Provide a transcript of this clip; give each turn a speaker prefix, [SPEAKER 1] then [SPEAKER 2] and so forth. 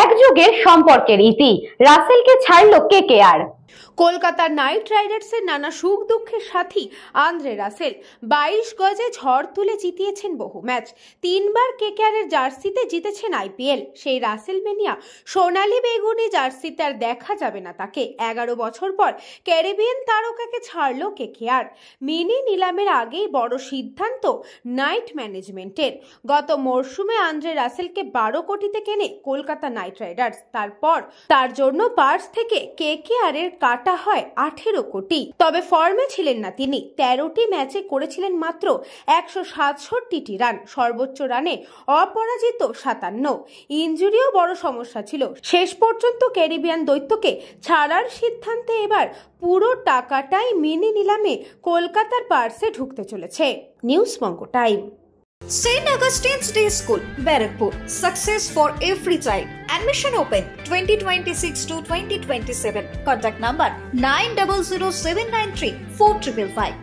[SPEAKER 1] এক যুগের সম্পর্কের ইতি, রাসেলকে ছাড়লো কেকেআর।
[SPEAKER 2] কলকাতার নাইট রাইডার্সের নানা সুখ দুঃখের সাথী আন্দ্রে রাসেল 22 গজে ঝড় তুলে জিতিয়েছেন বহু ম্যাচ। 3 বার কেকেআরের জার্সিতে জিতেছেন আইপিএল। সেই রাসেল মেনিয়া সোনালী বেগুনি জার্সিতে আর দেখা যাবে না তাকে। 11 বছর পর ক্যারিবিয়ান তারকাকে ছাড়লো কেকেআর। মিনি নিলামের আগেই বড় সিদ্ধান্ত নাইট ম্যানেজমেন্টের। গত মরশুমে আন্দ্রে রাসেলকে 12 কোটিতে কেনে কলকাতা নাইট রাইডার্স। তারপর তার জন্য পার্স থেকে কেকেআর এর কাটা হয় 18 কোটি। তবে ফর্মে ছিলেন না তিনি। 13টি ম্যাচে করেছিলেন মাত্র 167টি রান, সর্বোচ্চ রানে অপরাজিত 57। ইনজুরিও বড় সমস্যা ছিল। শেষ পর্যন্ত ক্যারিবিয়ান দৈত্যকে ছাড়ার সিদ্ধান্তে এবার পুরো টাকাটাই মিনি নিলামে কলকাতার পার্সে ঢুকতে চলেছে। News Banga time.
[SPEAKER 3] St. Augustine's Day School, Barakpur. Success for every child. Admission open 2026 to 2027. Contact number 900793 4555.